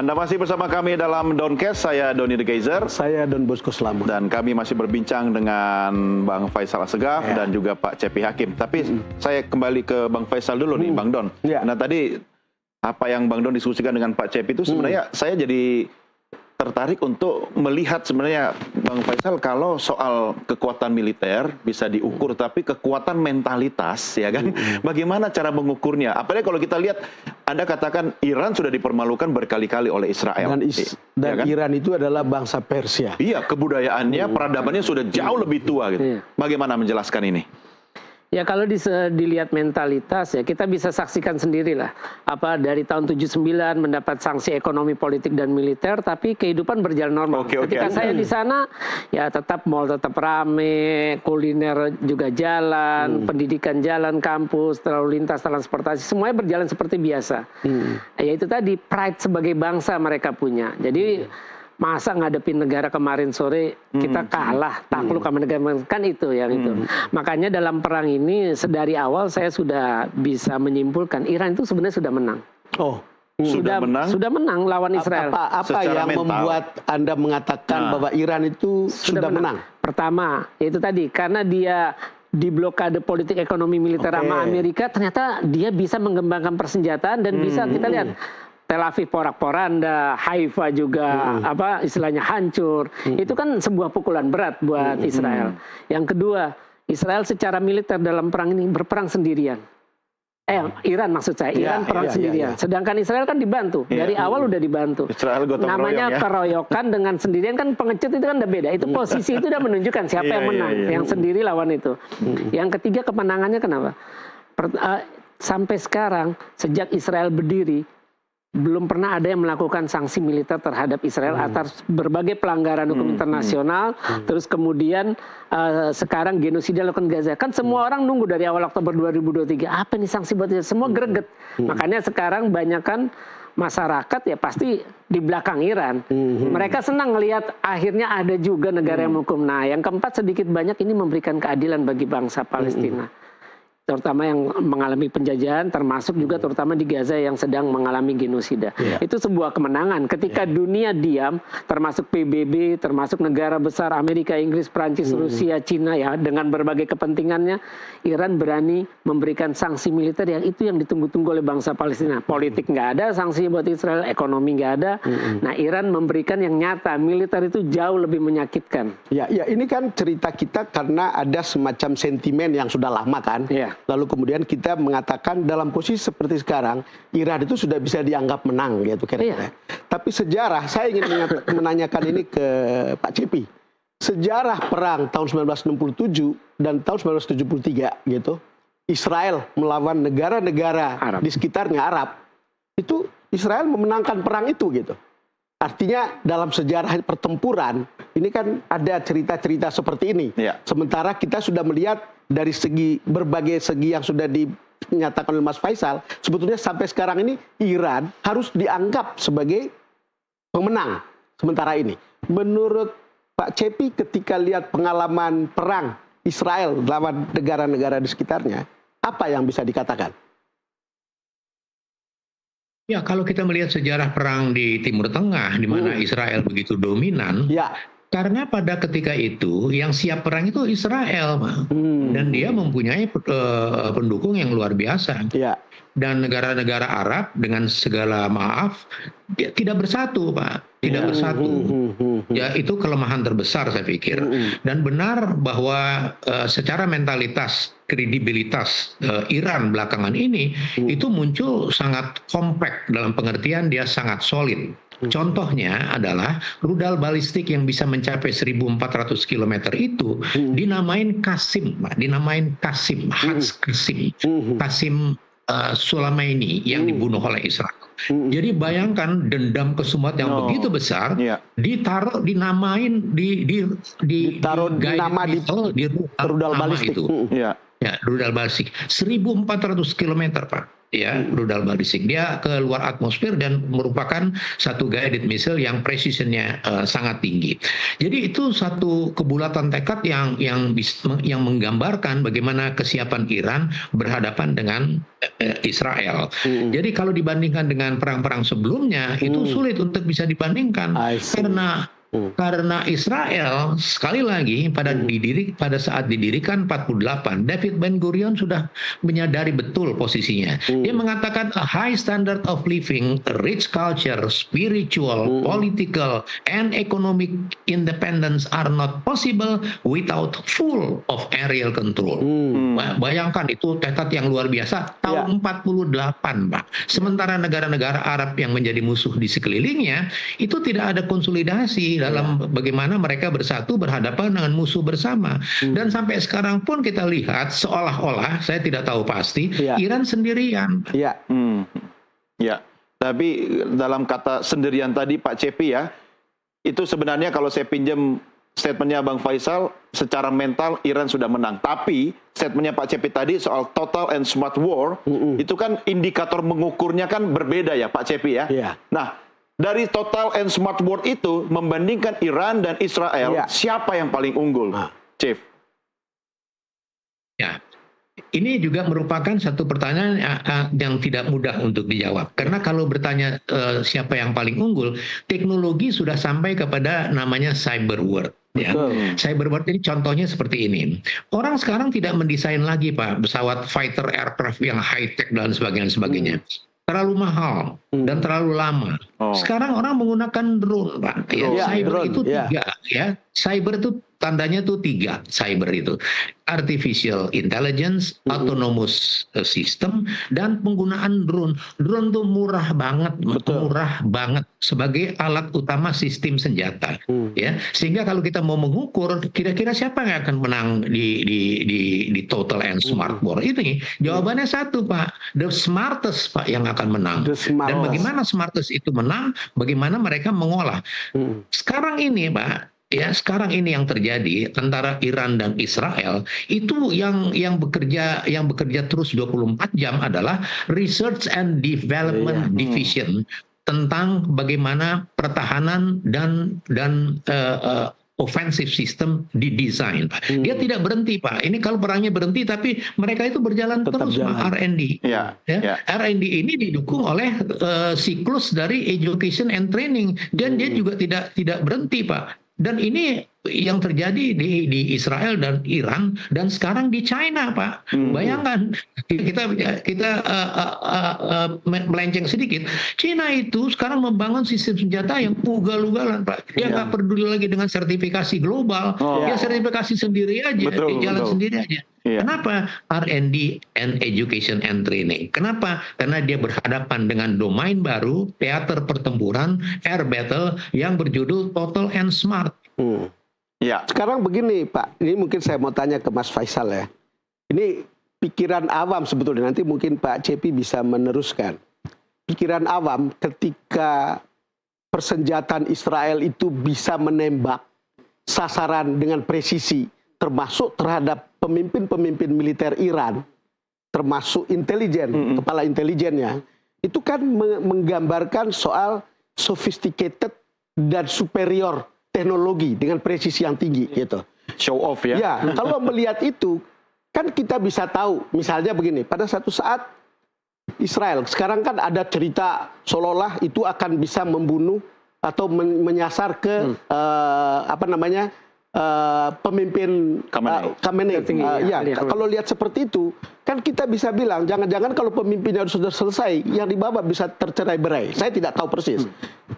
Anda masih bersama kami dalam Doncast, saya Doni The Geyser. Saya Don Bosco Slamet. Dan kami masih berbincang dengan Bang Faisal Assegaf dan juga Pak Cepi Hakim. Tapi saya kembali ke Bang Faisal dulu nih, Bang Don. Nah tadi apa yang Bang Don diskusikan dengan Pak Cepi itu sebenarnya saya jadi tertarik untuk melihat sebenarnya Bang Faisal kalau soal kekuatan militer bisa diukur, tapi kekuatan mentalitas ya kan, bagaimana cara mengukurnya? Apalagi kalau kita lihat, Anda katakan Iran sudah dipermalukan berkali-kali oleh Israel. Dan kan? Iran itu adalah bangsa Persia. Iya, kebudayaannya, peradabannya sudah jauh lebih tua gitu. Bagaimana menjelaskan ini? Ya kalau dilihat mentalitas ya kita bisa saksikan sendirilah apa dari tahun 79 mendapat sanksi ekonomi, politik dan militer, tapi kehidupan berjalan normal. Ketika saya di sana ya tetap mall tetap rame, kuliner juga jalan, pendidikan jalan, kampus, lalu lintas, transportasi semuanya berjalan seperti biasa. Ya itu tadi pride sebagai bangsa mereka punya. Jadi masa ngadepin negara kemarin sore kita kalah takluk sama negara, kan itu yang itu. Makanya dalam perang ini dari awal saya sudah bisa menyimpulkan Iran itu sebenarnya sudah menang. Sudah menang lawan Israel. Apa yang membuat Anda mengatakan bahwa Iran itu sudah menang? Pertama itu tadi karena dia di blokade politik, ekonomi, militer sama Amerika, ternyata dia bisa mengembangkan persenjataan dan bisa kita lihat Tel Aviv porak-poranda, Haifa juga apa istilahnya hancur. Itu kan sebuah pukulan berat buat Israel. Yang kedua, Israel secara militer dalam perang ini berperang sendirian. Iran maksud saya, Iran perang sendirian. Sedangkan Israel kan dibantu. Dari awal udah dibantu. Namanya keroyokan dengan sendirian kan pengecut itu kan udah beda. Itu posisi itu udah menunjukkan siapa yang menang. Yang sendiri lawan itu. Yang ketiga kemenangannya kenapa? Sampai sekarang sejak Israel berdiri belum pernah ada yang melakukan sanksi militer terhadap Israel atas berbagai pelanggaran hukum internasional. Terus kemudian sekarang genosida dilakukan Gaza. Kan semua orang nunggu dari awal Oktober 2023. Apa nih sanksi buat Israel? Semua greget. Makanya sekarang banyak kan masyarakat ya pasti di belakang Iran. Mereka senang melihat akhirnya ada juga negara yang menghukum. Nah yang keempat sedikit banyak ini memberikan keadilan bagi bangsa Palestina. Terutama yang mengalami penjajahan, termasuk juga terutama di Gaza yang sedang mengalami genosida. Itu sebuah kemenangan. Ketika dunia diam, termasuk PBB, termasuk negara besar Amerika, Inggris, Prancis, Rusia, Cina ya, dengan berbagai kepentingannya, Iran berani memberikan sanksi militer yang itu yang ditunggu-tunggu oleh bangsa Palestina. Politik nggak ada, sanksi buat Israel, ekonomi nggak ada. Nah Iran memberikan yang nyata, militer itu jauh lebih menyakitkan. Ya ini kan cerita kita karena ada semacam sentimen yang sudah lama kan. Lalu kemudian kita mengatakan dalam posisi seperti sekarang Iran itu sudah bisa dianggap menang gitu kira-kira. Tapi sejarah, saya ingin menanyakan ini ke Pak Cepi. Sejarah perang tahun 1967 dan tahun 1973 gitu, Israel melawan negara-negara di sekitarnya Arab, itu Israel memenangkan perang itu gitu. Artinya dalam sejarah pertempuran ini kan ada cerita-cerita seperti ini. Sementara kita sudah melihat dari berbagai segi yang sudah dinyatakan oleh Mas Faisal, sebetulnya sampai sekarang ini Iran harus dianggap sebagai pemenang sementara ini. Menurut Pak Cepi ketika lihat pengalaman perang Israel lawan negara-negara di sekitarnya, apa yang bisa dikatakan? Ya, kalau kita melihat sejarah perang di Timur Tengah, di mana Israel begitu dominan, karena pada ketika itu yang siap perang itu Israel, dan dia mempunyai pendukung yang luar biasa. Dan negara-negara Arab dengan segala maaf dia tidak bersatu, Pak, tidak bersatu. Ya itu kelemahan terbesar saya pikir. Dan benar bahwa secara mentalitas, kredibilitas Iran belakangan ini itu muncul sangat kompak dalam pengertian dia sangat solid. Contohnya adalah rudal balistik yang bisa mencapai 1.400 km itu dinamain Qasim, Pak, dinamain Qasim, Qasim Sulaimaini yang dibunuh oleh Israel. Jadi bayangkan dendam kesumat yang begitu besar ditaruh dinamain ditaruh nama di rudal balistik itu. Ya, rudal balistik 1.400 km, Pak. ya, rudal balistik. Dia keluar atmosfer dan merupakan satu guided missile yang precisionnya sangat tinggi. Jadi itu satu kebulatan tekad yang menggambarkan bagaimana kesiapan Iran berhadapan dengan Israel. Jadi kalau dibandingkan dengan perang-perang sebelumnya itu sulit untuk bisa dibandingkan karena Israel sekali lagi pada saat didirikan 48, David Ben Gurion sudah menyadari betul posisinya. Dia mengatakan a high standard of living, a rich culture, spiritual, political, and economic independence are not possible without full of aerial control. Bayangkan itu tekad yang luar biasa tahun 48, Pak. Sementara negara-negara Arab yang menjadi musuh di sekelilingnya itu tidak ada konsolidasi dalam bagaimana mereka bersatu berhadapan dengan musuh bersama. Dan sampai sekarang pun kita lihat seolah-olah, saya tidak tahu pasti, Iran sendirian. Ya, tapi dalam kata sendirian tadi Pak Cepi ya, itu sebenarnya kalau saya pinjam statementnya Bang Faisal, secara mental Iran sudah menang. Tapi statementnya Pak Cepi tadi soal total and smart war, itu kan indikator mengukurnya kan berbeda ya Pak Cepi ya. Nah, dari total and smart war itu membandingkan Iran dan Israel, siapa yang paling unggul, Chief? Ya, ini juga merupakan satu pertanyaan yang tidak mudah untuk dijawab. Karena kalau bertanya siapa yang paling unggul, teknologi sudah sampai kepada namanya cyber war. Ya. Cyber war ini contohnya seperti ini. Orang sekarang tidak mendesain lagi Pak pesawat fighter aircraft yang high tech dan sebagainya. Terlalu mahal dan terlalu lama. Sekarang orang menggunakan drone, Pak. Cyber itu 3, ya. Cyber itu tandanya tuh 3. Cyber itu artificial intelligence, autonomous system, dan penggunaan drone. Drone tuh murah banget sebagai alat utama sistem senjata. Ya, sehingga kalau kita mau mengukur kira-kira siapa yang akan menang di total and smart war ini, jawabannya satu Pak, the smartest Pak yang akan menang. Dan bagaimana smartest itu menang? Bagaimana mereka mengolah? Sekarang ini Pak. Ya, sekarang ini yang terjadi antara Iran dan Israel itu yang bekerja terus 24 jam adalah Research and Development Division tentang bagaimana pertahanan dan offensive system didesain, Pak. Dia tidak berhenti, Pak. Ini kalau perangnya berhenti, tapi mereka itu berjalan terus, Pak, R&D. R&D ini didukung oleh siklus dari education and training, dan dia juga tidak berhenti, Pak. Dan ini yang terjadi di Israel dan Iran dan sekarang di China, Pak. Bayangkan kita melenceng sedikit. China itu sekarang membangun sistem senjata yang ugal-ugalan, Pak. Dia nggak peduli lagi dengan sertifikasi global. Dia sertifikasi sendiri aja, jalan sendiri aja. Kenapa? R&D and Education and Training. Kenapa? Karena dia berhadapan dengan domain baru, teater pertempuran, air battle yang berjudul Total and Smart. Sekarang begini Pak, ini mungkin saya mau tanya ke Mas Faisal ya. Ini pikiran awam sebetulnya, nanti mungkin Pak Cepi bisa meneruskan. Pikiran awam ketika persenjataan Israel itu bisa menembak sasaran dengan presisi, termasuk terhadap pemimpin-pemimpin militer Iran, termasuk intelijen, kepala intelijennya, itu kan menggambarkan soal sophisticated dan superior teknologi dengan presisi yang tinggi gitu. Show off ya. Ya, kalau melihat itu kan kita bisa tahu, misalnya begini, pada satu saat Israel, sekarang kan ada cerita seolah-olah itu akan bisa membunuh atau menyasar ke pemimpin Khamenei. Kalau lihat seperti itu, kan kita bisa bilang, jangan-jangan kalau pemimpinnya sudah selesai, yang di bawah bisa tercerai-berai. Saya tidak tahu persis.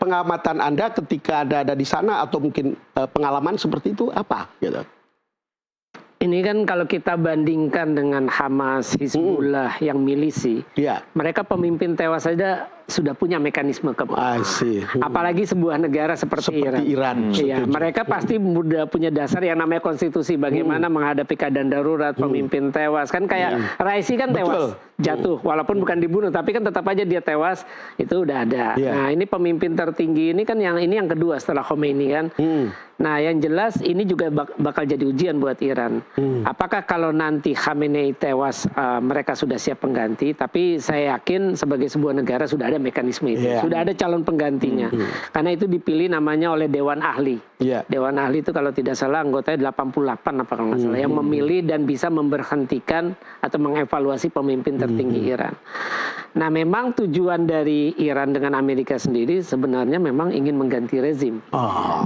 Pengamatan Anda ketika ada di sana atau mungkin pengalaman seperti itu apa? Gitu. Ini kan kalau kita bandingkan dengan Hamas, Hizbullah yang milisi, mereka pemimpin tewas saja sudah punya mekanisme apalagi sebuah negara seperti Iran. Iya, mereka pasti sudah punya dasar yang namanya konstitusi, bagaimana menghadapi keadaan darurat, pemimpin tewas, kan kayak Raisi kan tewas, jatuh, walaupun bukan dibunuh, tapi kan tetap aja dia tewas, itu udah ada. Nah, ini pemimpin tertinggi ini kan yang kedua setelah Khomeini kan. Nah, yang jelas ini juga bakal jadi ujian buat Iran. Apakah kalau nanti Khamenei tewas, mereka sudah siap pengganti? Tapi saya yakin sebagai sebuah negara sudah ada mekanisme itu, sudah ada calon penggantinya. Karena itu dipilih namanya oleh Dewan Ahli. Dewan Ahli itu kalau tidak salah anggotanya 88 apa kalau nggak salah, yang memilih dan bisa memberhentikan atau mengevaluasi pemimpin tertinggi Iran. Nah, memang tujuan dari Iran dengan Amerika sendiri sebenarnya memang ingin mengganti rezim.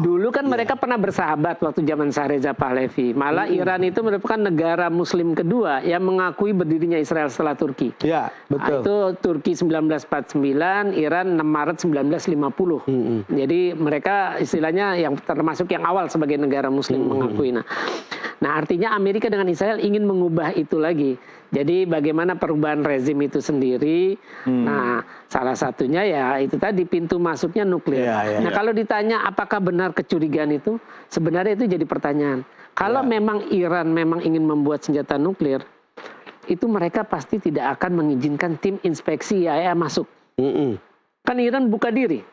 Dulu kan mereka pernah bersahabat waktu zaman Shah Reza Pahlavi. Malah Iran itu merupakan negara Muslim kedua yang mengakui berdirinya Israel setelah Turki. Ya, betul. Itu Turki 1949, Iran 6 Maret 1950. Jadi mereka istilahnya yang termasuk yang awal sebagai negara Muslim mengakui. Nah, artinya Amerika dengan Israel ingin mengubah itu lagi. Jadi bagaimana perubahan rezim itu sendiri. Nah, salah satunya ya itu tadi pintu masuknya nuklir. Nah, kalau ditanya apakah benar kecurigaan itu, sebenarnya itu jadi pertanyaan. Kalau memang Iran memang ingin membuat senjata nuklir, itu mereka pasti tidak akan mengizinkan tim inspeksi IAEA masuk. Kan Iran buka diri.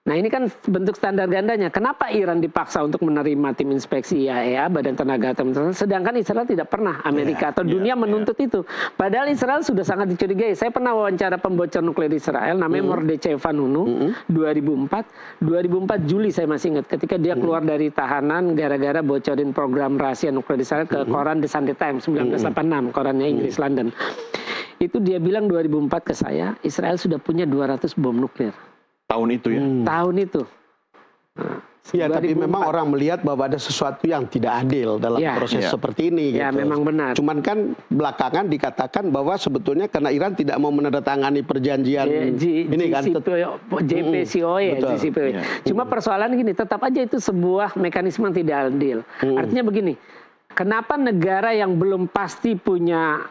Nah, ini kan bentuk standar gandanya. Kenapa Iran dipaksa untuk menerima tim inspeksi IAEA, Badan Tenaga Atom Internasional, sedangkan Israel tidak pernah, Amerika atau dunia menuntut itu. Padahal Israel sudah sangat dicurigai. Saya pernah wawancara pembocor nuklir Israel, namanya Mordechai Vanunu, 2004 Juli saya masih ingat, ketika dia keluar dari tahanan gara-gara bocorin program rahasia nuklir Israel ke koran The Sunday Times 1986, korannya Inggris London. Itu dia bilang 2004 ke saya, Israel sudah punya 200 bom nuklir. Tahun itu ya? Tahun itu. Ya, tapi memang orang melihat bahwa ada sesuatu yang tidak adil dalam proses seperti ini. Ya, gitu. memang benar. Cuman kan belakangan dikatakan bahwa sebetulnya karena Iran tidak mau menandatangani perjanjian ini kan. JCPOA. Cuma persoalan gini, tetap aja itu sebuah mekanisme yang tidak adil. Artinya begini, kenapa negara yang belum pasti punya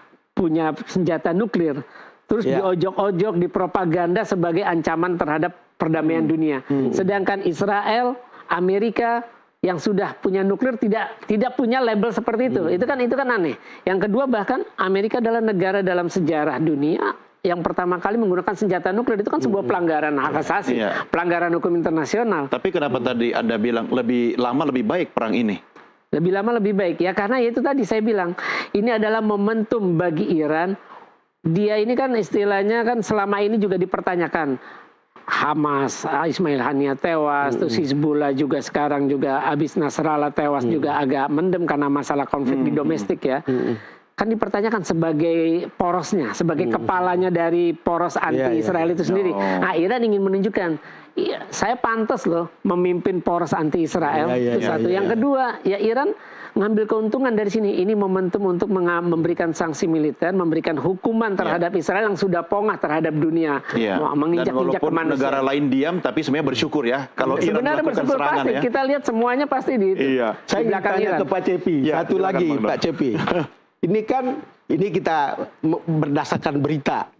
senjata nuklir, terus diojok-ojok, dipropaganda sebagai ancaman terhadap perdamaian dunia. Sedangkan Israel, Amerika yang sudah punya nuklir tidak punya label seperti itu. Itu kan aneh. Yang kedua, bahkan Amerika adalah negara dalam sejarah dunia yang pertama kali menggunakan senjata nuklir. Itu kan sebuah pelanggaran hak asasi, pelanggaran hukum internasional. Tapi kenapa tadi Anda bilang lebih lama lebih baik perang ini? Lebih lama lebih baik ya, karena itu tadi saya bilang ini adalah momentum bagi Iran. Dia ini kan istilahnya kan selama ini juga dipertanyakan. Hamas, Ismail Haniyah tewas, terus Hizbullah juga sekarang juga habis Nasrallah tewas juga agak mendem karena masalah konflik di domestik ya. Kan dipertanyakan sebagai porosnya, sebagai kepalanya dari poros anti-Israel itu sendiri. Nah, Iran ingin menunjukkan, saya pantas loh memimpin poros anti-Israel. Itu satu. Yang kedua, ya Iran ngambil keuntungan dari sini. Ini momentum untuk memberikan sanksi militer, memberikan hukuman terhadap Israel yang sudah pongah terhadap dunia. Menginjak-injak ke manusia. Negara lain diam, tapi sebenarnya bersyukur ya. Kalau Iran melakukan serangan pasti, ya. Kita lihat semuanya pasti di Saya ingin tanya ke Pak Cepi. Satu lagi, Pak Cepi. Ini kita berdasarkan berita,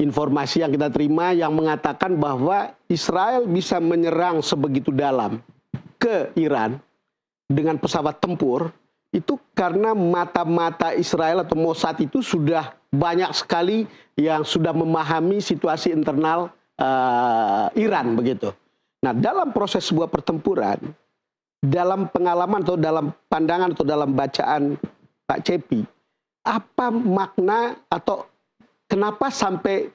informasi yang kita terima yang mengatakan bahwa Israel bisa menyerang sebegitu dalam ke Iran dengan pesawat tempur, itu karena mata-mata Israel atau Mossad itu sudah banyak sekali yang sudah memahami situasi internal Iran begitu. Nah, dalam proses sebuah pertempuran, dalam pengalaman atau dalam pandangan atau dalam bacaan Pak Cepi, apa makna atau kenapa sampai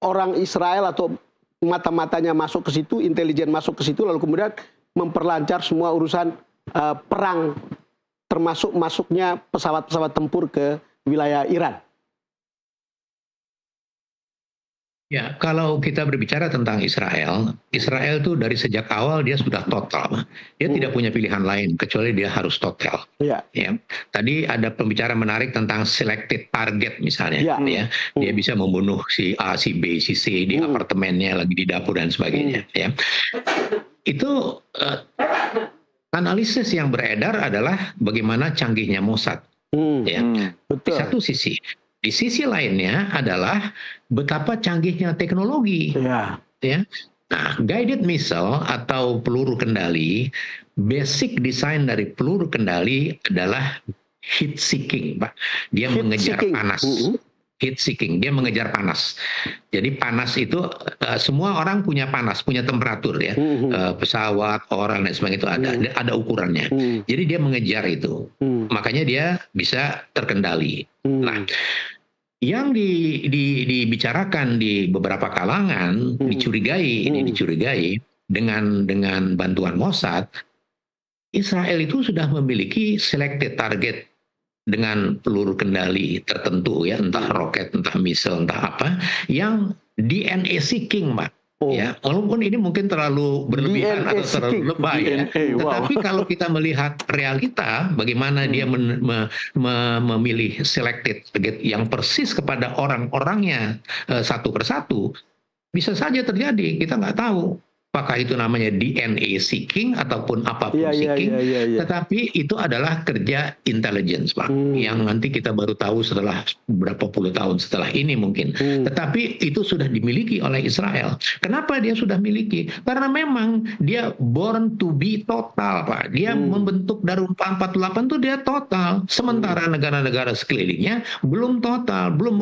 orang Israel atau mata-matanya masuk ke situ, intelijen masuk ke situ, lalu kemudian memperlancar semua urusan perang, termasuk masuknya pesawat-pesawat tempur ke wilayah Iran? Ya, kalau kita berbicara tentang Israel itu dari sejak awal dia sudah total. Dia tidak punya pilihan lain kecuali dia harus total. Ya. Tadi ada pembicara menarik tentang selected target misalnya. Ya. Dia bisa membunuh si A, si B, si C di apartemennya, lagi di dapur dan sebagainya. Ya. Itu analisis yang beredar adalah bagaimana canggihnya Mossad. Ya. Di satu sisi Di sisi lainnya adalah betapa canggihnya teknologi. Ya. Nah, guided missile atau peluru kendali, basic design dari peluru kendali adalah heat seeking, Pak. Dia mengejar panas. Heat seeking, dia mengejar panas. Jadi panas itu semua orang punya panas, punya temperatur ya. Pesawat, orang dan sebagainya itu ada ukurannya. Jadi dia mengejar itu. Makanya dia bisa terkendali. Nah, yang dibicarakan di beberapa kalangan dicurigai dengan bantuan Mossad, Israel itu sudah memiliki selected target dengan peluru kendali tertentu ya, entah roket, entah missile, entah apa, yang DNA seeking, Pak. Ya, walaupun ini mungkin terlalu berlebihan atau terlalu lebay ya. Tetapi kalau kita melihat realita, bagaimana dia memilih selected target yang persis kepada orang-orangnya satu persatu, bisa saja terjadi. Kita nggak tahu apakah itu namanya DNA seeking ataupun apapun seeking, tetapi itu adalah kerja intelligence, Pak, yang nanti kita baru tahu setelah berapa puluh tahun setelah ini mungkin. Tetapi itu sudah dimiliki oleh Israel. Kenapa dia sudah miliki? Karena memang dia born to be total, Pak. Dia membentuk Darul 48 itu dia total. Sementara negara-negara sekelilingnya belum total, belum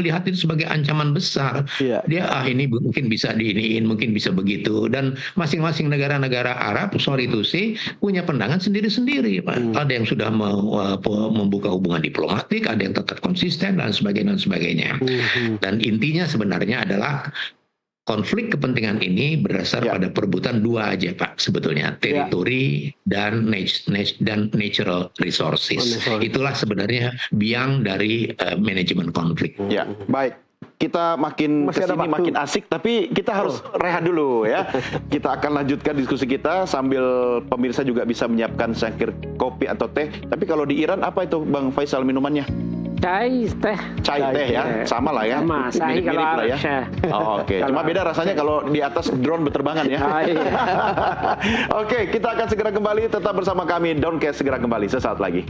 melihat itu sebagai ancaman besar. Dia ini mungkin bisa diiniin, mungkin bisa begitu, dan masing-masing negara-negara Arab, sorry to say, punya pandangan sendiri-sendiri, Pak. Ada yang sudah membuka hubungan diplomatik, ada yang tetap konsisten dan sebagainya. Dan intinya sebenarnya adalah konflik kepentingan ini berdasar pada perebutan dua aja, Pak, sebetulnya, teritori dan natural resources. Itulah sebenarnya biang dari manajemen konflik. Ya, baik. Kita makin kesini makin asik, tapi kita harus rehat dulu ya. Kita akan lanjutkan diskusi kita sambil pemirsa juga bisa menyiapkan secangkir kopi atau teh. Tapi kalau di Iran apa itu, Bang Faisal, minumannya? Chai teh ya, sama lah ya. Sama, Sahih kalau lah ya. Oke. Cuma beda rasanya kalau di atas drone berterbangan ya. Oke, kita akan segera kembali. Tetap bersama kami, Downcast segera kembali sesaat lagi.